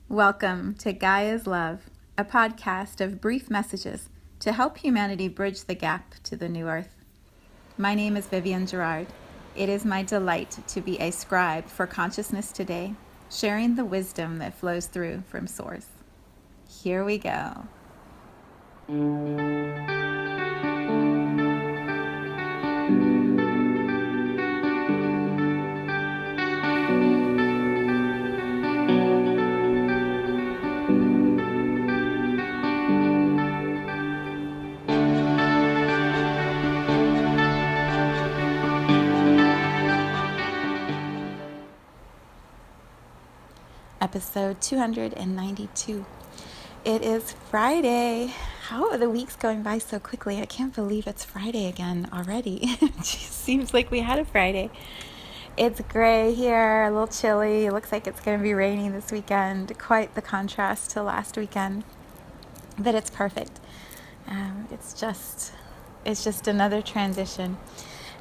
Welcome to Gaia's Love, a podcast of brief messages to help humanity bridge the gap to the new earth. My name is Vivienne Gerard. It is my delight to be a scribe for consciousness today, sharing the wisdom that flows through from Source. Here we go. Episode 292. It is Friday. How are the weeks going by so quickly? I can't believe it's Friday again already. It just seems like we had a Friday. It's gray here, a little chilly. It looks like it's going to be raining this weekend. Quite the contrast to last weekend, but it's perfect. It's just another transition,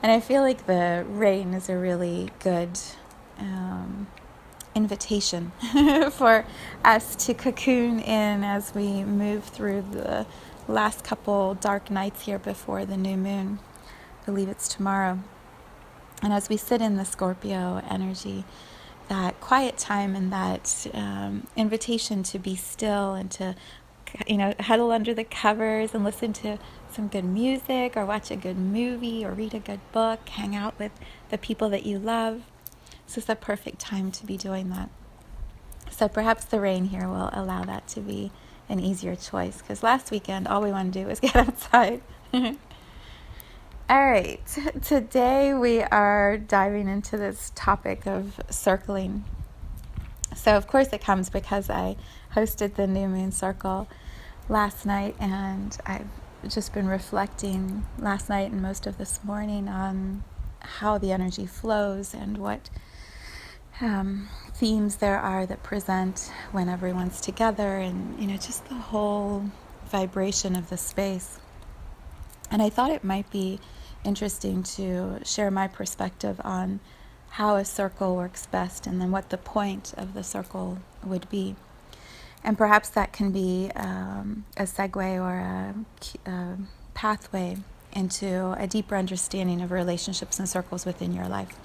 and I feel like the rain is a really good invitation for us to cocoon in as we move through the last couple dark nights here before the new moon. I believe it's tomorrow. And as we sit in the Scorpio energy, that quiet time and that invitation to be still and to, huddle under the covers and listen to some good music or watch a good movie or read a good book, hang out with the people that you love. This is the perfect time to be doing that. So perhaps the rain here will allow that to be an easier choice, because last weekend all we wanted to do was get outside. All right, today we are diving into this topic of circling. So of course it comes because I hosted the New Moon Circle last night, and I've just been reflecting last night and most of this morning on how the energy flows and what themes there are that present when everyone's together, and just the whole vibration of the space. And I thought it might be interesting to share my perspective on how a circle works best, and then what the point of the circle would be. And perhaps that can be a segue or a pathway into a deeper understanding of relationships and circles within your life.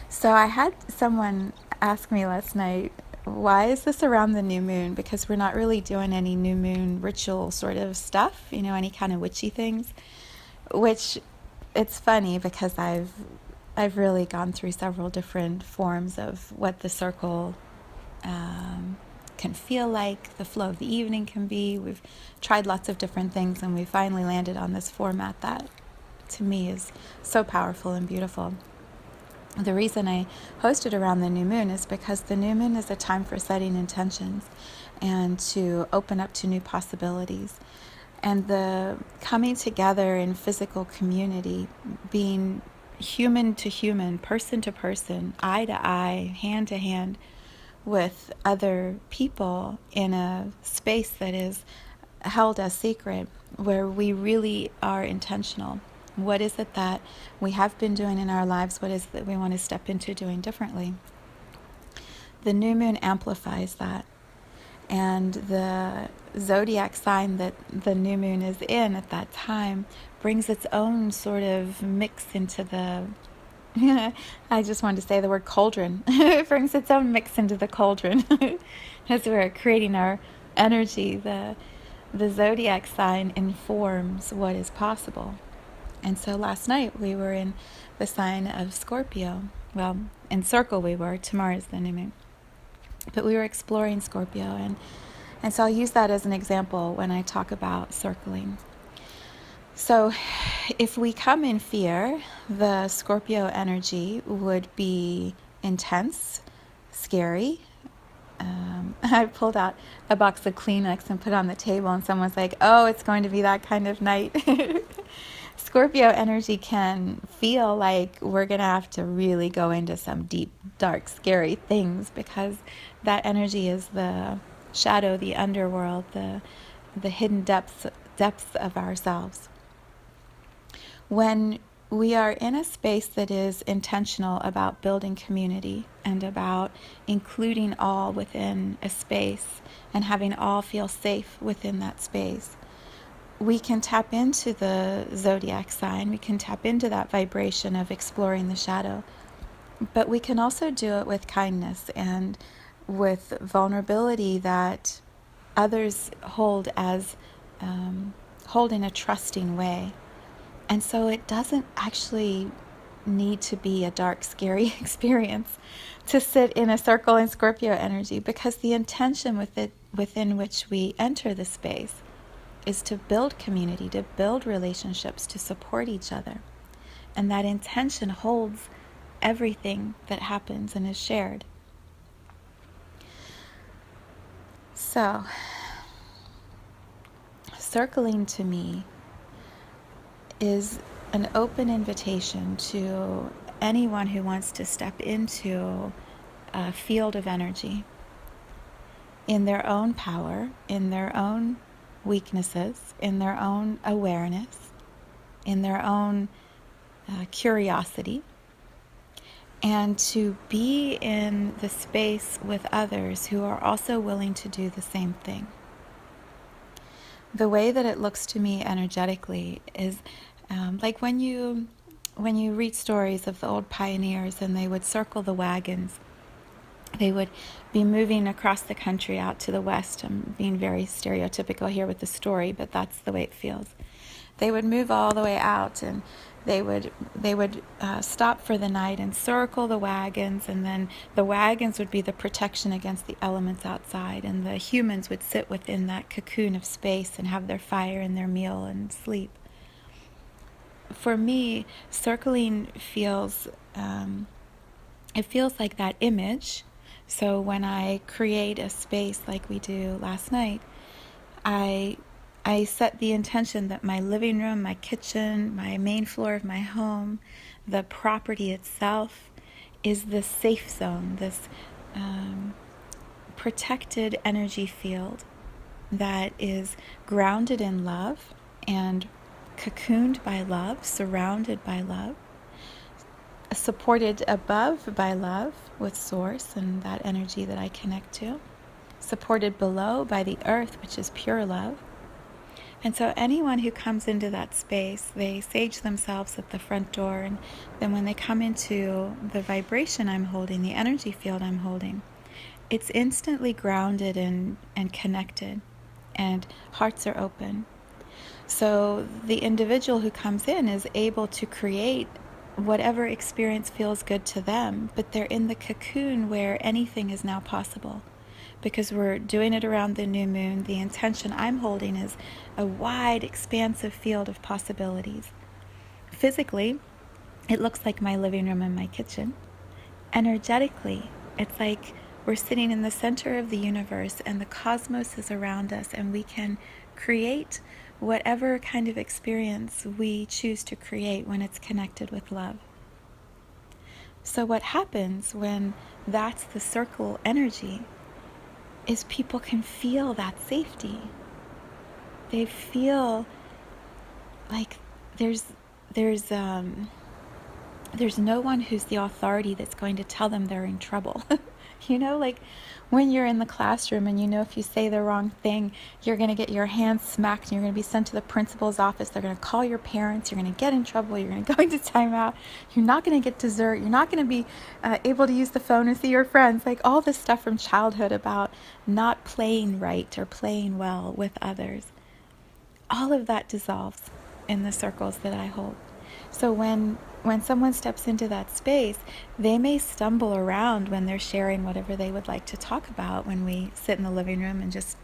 So I had someone ask me last night, why is this around the new moon? Because we're not really doing any new moon ritual sort of stuff, any kind of witchy things. Which, it's funny because I've really gone through several different forms of what the circle can feel like, the flow of the evening can be. We've tried lots of different things, and we finally landed on this format that, to me, is so powerful and beautiful. The reason I hosted around the new moon is because the new moon is a time for setting intentions and to open up to new possibilities. And the coming together in physical community, being human to human, person to person, eye to eye, hand to hand with other people in a space that is held as sacred, where we really are intentional. What is it that we have been doing in our lives? What is it that we want to step into doing differently? The new moon amplifies that. And the zodiac sign that the new moon is in at that time brings its own sort of mix into the, I just wanted to say the word cauldron. It brings its own mix into the cauldron as we're creating our energy. The zodiac sign informs what is possible. And so last night we were in the sign of Scorpio. Well, in circle we were. Tomorrow is the new moon. But we were exploring Scorpio, and so I'll use that as an example when I talk about circling. So if we come in fear, the Scorpio energy would be intense, scary. I pulled out a box of Kleenex and put it on the table, and someone's like, oh, it's going to be that kind of night. Scorpio energy can feel like we're going to have to really go into some deep, dark, scary things, because that energy is the shadow, the underworld, the hidden depths of ourselves. When we are in a space that is intentional about building community and about including all within a space and having all feel safe within that space. We can tap into the zodiac sign, we can tap into that vibration of exploring the shadow, but we can also do it with kindness and with vulnerability that others hold as hold in a trusting way. And so it doesn't actually need to be a dark, scary experience to sit in a circle in Scorpio energy, because the intention within which we enter the space is to build community, to build relationships, to support each other. And that intention holds everything that happens and is shared. So, circling to me is an open invitation to anyone who wants to step into a field of energy in their own power, in their own weaknesses, in their own awareness, in their own curiosity, and to be in the space with others who are also willing to do the same thing. The way that it looks to me energetically is like when you read stories of the old pioneers and they would circle the wagons. They would be moving across the country out to the west. I'm being very stereotypical here with the story, but that's the way it feels. They would move all the way out, and they would stop for the night and circle the wagons, and then the wagons would be the protection against the elements outside, and the humans would sit within that cocoon of space and have their fire and their meal and sleep. For me, circling feels it feels like that image. So when I create a space like we do last night, I set the intention that my living room, my kitchen, my main floor of my home, the property itself is this safe zone, this protected energy field that is grounded in love and cocooned by love, surrounded by love, supported above by love with source and that energy that I connect to, supported below by the earth, which is pure love. And so anyone who comes into that space, they sage themselves at the front door, and then when they come into the vibration I'm holding, the energy field I'm holding, it's instantly grounded and connected, and hearts are open. So the individual who comes in is able to create whatever experience feels good to them, but they're in the cocoon where anything is now possible. Because we're doing it around the new moon, the intention I'm holding is a wide, expansive field of possibilities. Physically, it looks like my living room and my kitchen. Energetically, it's like we're sitting in the center of the universe and the cosmos is around us, and we can create whatever kind of experience we choose to create when it's connected with love. So what happens when that's the circle energy is people can feel that safety. They feel like there's no one who's the authority that's going to tell them they're in trouble. You know, like when you're in the classroom and you know if you say the wrong thing, you're going to get your hands smacked and you're going to be sent to the principal's office. They're going to call your parents. You're going to get in trouble. You're going to go into timeout. You're not going to get dessert. You're not going to be able to use the phone and see your friends. Like all this stuff from childhood about not playing right or playing well with others. All of that dissolves in the circles that I hold. So when someone steps into that space, they may stumble around when they're sharing whatever they would like to talk about. When we sit in the living room and just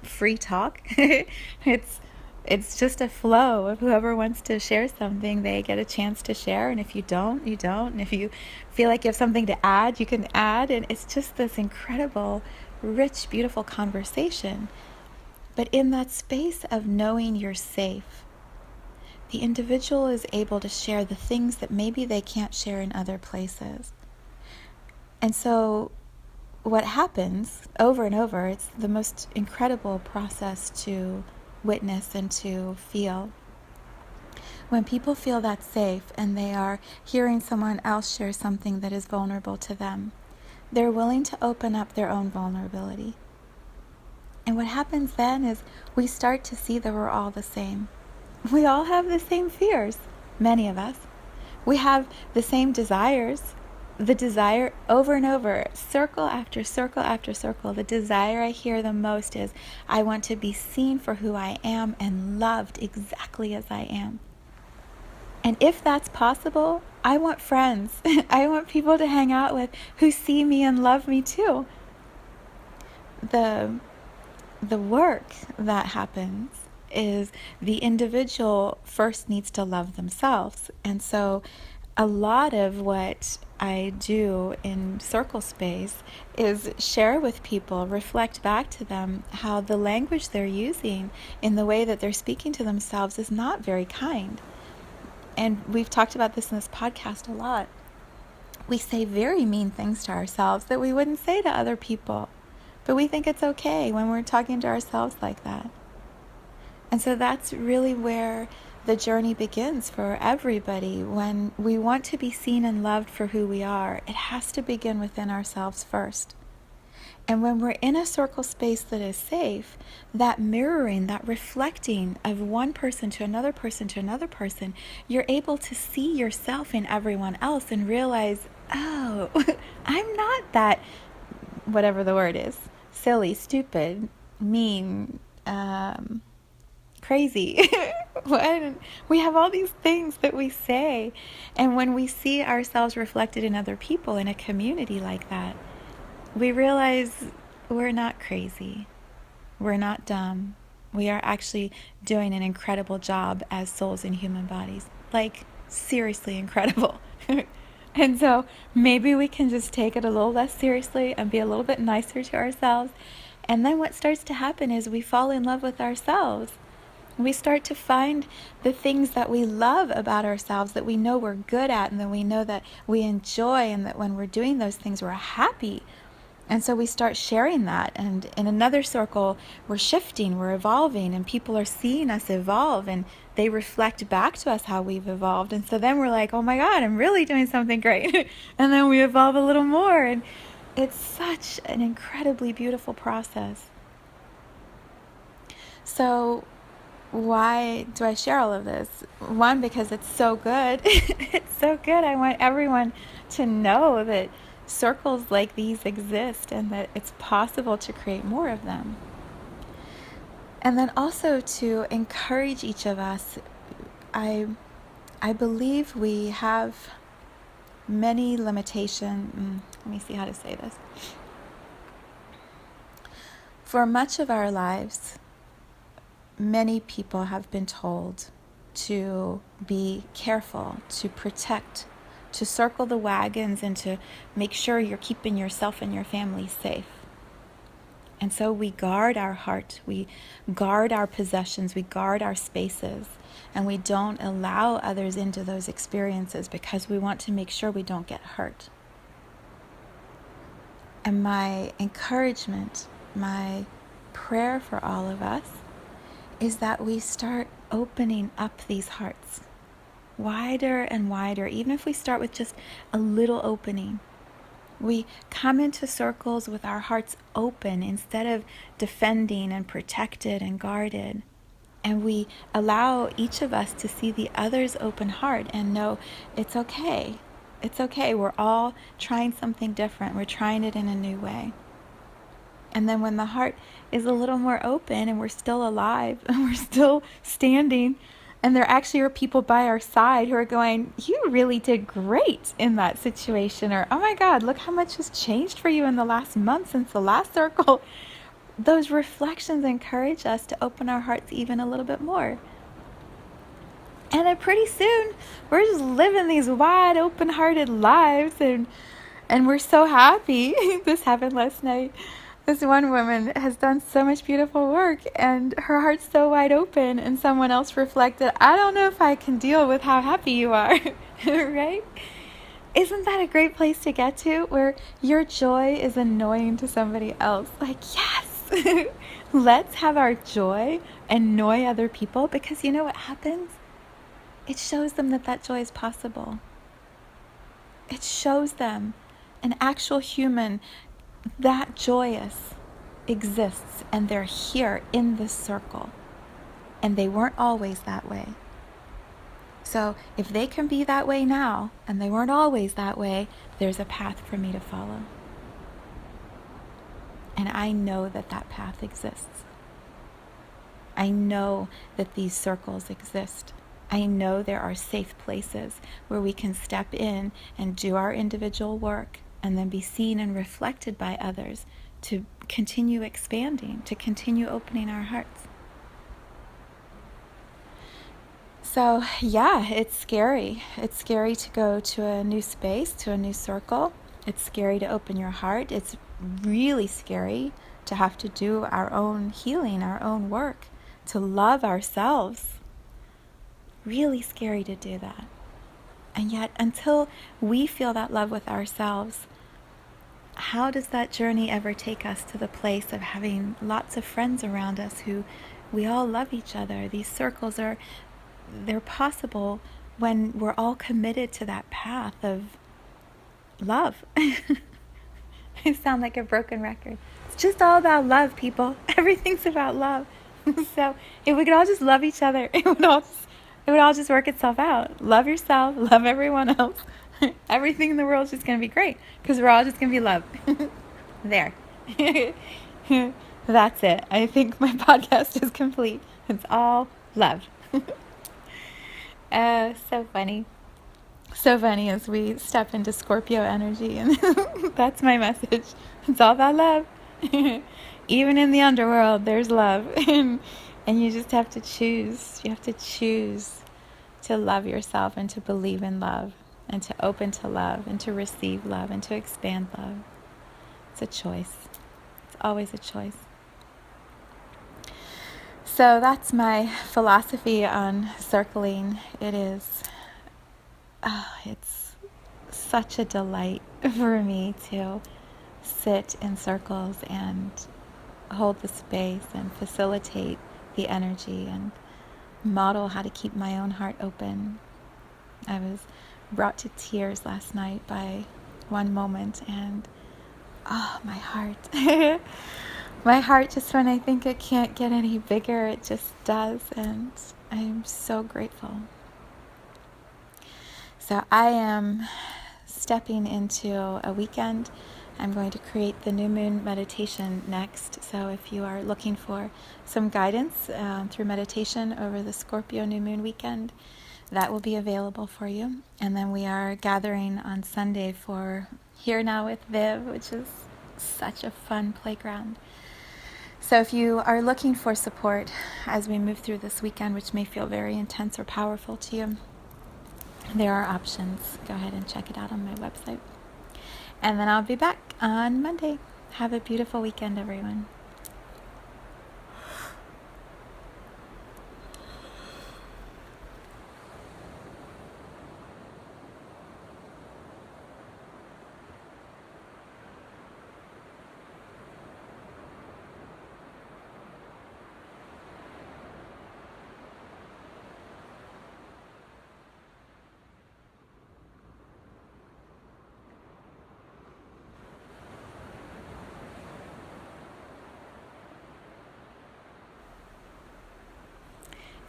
free talk, it's just a flow of whoever wants to share something, they get a chance to share. And if you don't, you don't. And if you feel like you have something to add, you can add. And it's just this incredible, rich, beautiful conversation. But in that space of knowing you're safe, the individual is able to share the things that maybe they can't share in other places. And so what happens over and over, it's the most incredible process to witness and to feel. When people feel that safe and they are hearing someone else share something that is vulnerable to them, they're willing to open up their own vulnerability. And what happens then is we start to see that we're all the same. We all have the same fears, many of us. We have the same desires. The desire over and over, circle after circle after circle, the desire I hear the most is, I want to be seen for who I am and loved exactly as I am. And if that's possible, I want friends. I want people to hang out with who see me and love me too. The work that happens is the individual first needs to love themselves. And so a lot of what I do in circle space is share with people, reflect back to them how the language they're using in the way that they're speaking to themselves is not very kind. And we've talked about this in this podcast a lot. We say very mean things to ourselves that we wouldn't say to other people. But we think it's okay when we're talking to ourselves like that. And so that's really where the journey begins for everybody. When we want to be seen and loved for who we are, it has to begin within ourselves first. And when we're in a circle space that is safe, that mirroring, that reflecting of one person to another person to another person, you're able to see yourself in everyone else and realize, oh, I'm not that, whatever the word is, silly, stupid, mean, crazy. We have all these things that we say. And when we see ourselves reflected in other people in a community like that, we realize we're not crazy. We're not dumb. We are actually doing an incredible job as souls in human bodies. Like, seriously incredible. And so maybe we can just take it a little less seriously and be a little bit nicer to ourselves. And then what starts to happen is we fall in love with ourselves. We start to find the things that we love about ourselves, that we know we're good at, and that we know that we enjoy, and that when we're doing those things, we're happy. And so we start sharing that. And in another circle, we're shifting, we're evolving, and people are seeing us evolve, and they reflect back to us how we've evolved. And so then we're like, oh my God, I'm really doing something great. And then we evolve a little more. And it's such an incredibly beautiful process. So why do I share all of this? One, because it's so good. It's so good. I want everyone to know that circles like these exist and that it's possible to create more of them. And then also to encourage each of us. I believe we have many limitations. Let me see how to say this. For much of our lives, many people have been told to be careful, to protect, to circle the wagons, and to make sure you're keeping yourself and your family safe. And so we guard our heart, we guard our possessions, we guard our spaces, and we don't allow others into those experiences because we want to make sure we don't get hurt. And my encouragement, my prayer for all of us is that we start opening up these hearts wider and wider, even if we start with just a little opening. We come into circles with our hearts open instead of defending and protected and guarded. And we allow each of us to see the other's open heart and know it's okay. It's okay. We're all trying something different. We're trying it in a new way. And then when the heart is a little more open and we're still alive and we're still standing, and there actually are people by our side who are going, you really did great in that situation, or oh my God, look how much has changed for you in the last month since the last circle. Those reflections encourage us to open our hearts even a little bit more. And then pretty soon we're just living these wide open-hearted lives, and we're so happy. This happened last night. This one woman has done so much beautiful work and her heart's so wide open, and someone else reflected, I don't know if I can deal with how happy you are, right? Isn't that a great place to get to, where your joy is annoying to somebody else? Like, yes, let's have our joy annoy other people, because you know what happens? It shows them that that joy is possible. It shows them an actual human that joyous exists, and they're here in this circle. And they weren't always that way. So if they can be that way now, and they weren't always that way, there's a path for me to follow. And I know that that path exists. I know that these circles exist. I know there are safe places where we can step in and do our individual work and then be seen and reflected by others to continue expanding, to continue opening our hearts. So yeah, it's scary. It's scary to go to a new space, to a new circle. It's scary to open your heart. It's really scary to have to do our own healing, our own work, to love ourselves. Really scary to do that. And yet, until we feel that love with ourselves, how does that journey ever take us to the place of having lots of friends around us who we all love each other? These circles they're possible when we're all committed to that path of love. I sound like a broken record. It's just all about love, people. Everything's about love. So if we could all just love each other, it would all just work itself out. Love yourself, love everyone else. Everything in the world is just going to be great because we're all just going to be love. There. That's it. I think my podcast is complete. It's all love. So funny. So funny as we step into Scorpio energy, and that's my message. It's all about love. Even in the underworld, there's love. And you just have to choose. You have to choose to love yourself and to believe in love and to open to love and to receive love and to expand love. It's a choice. It's always a choice. So that's my philosophy on circling. It's such a delight for me to sit in circles and hold the space and facilitate the energy and model how to keep my own heart open. I was brought to tears last night by one moment, and my heart. My heart, just when I think it can't get any bigger, it just does, and I'm so grateful. So I am stepping into a weekend. I'm going to create the new moon meditation next. So if you are looking for some guidance through meditation over the Scorpio new moon weekend, that will be available for you. And then we are gathering on Sunday for Here Now with Viv, which is such a fun playground. So if you are looking for support as we move through this weekend, which may feel very intense or powerful to you, there are options. Go ahead and check it out on my website. And then I'll be back on Monday. Have a beautiful weekend, everyone.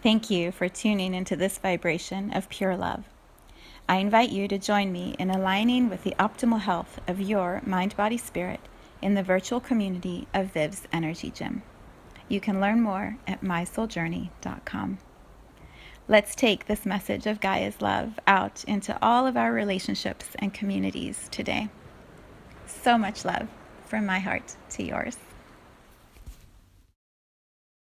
Thank you for tuning into this vibration of pure love. I invite you to join me in aligning with the optimal health of your mind, body, spirit in the virtual community of Viv's Energy Gym. You can learn more at mysouljourney.com. Let's take this message of Gaia's love out into all of our relationships and communities today. So much love from my heart to yours.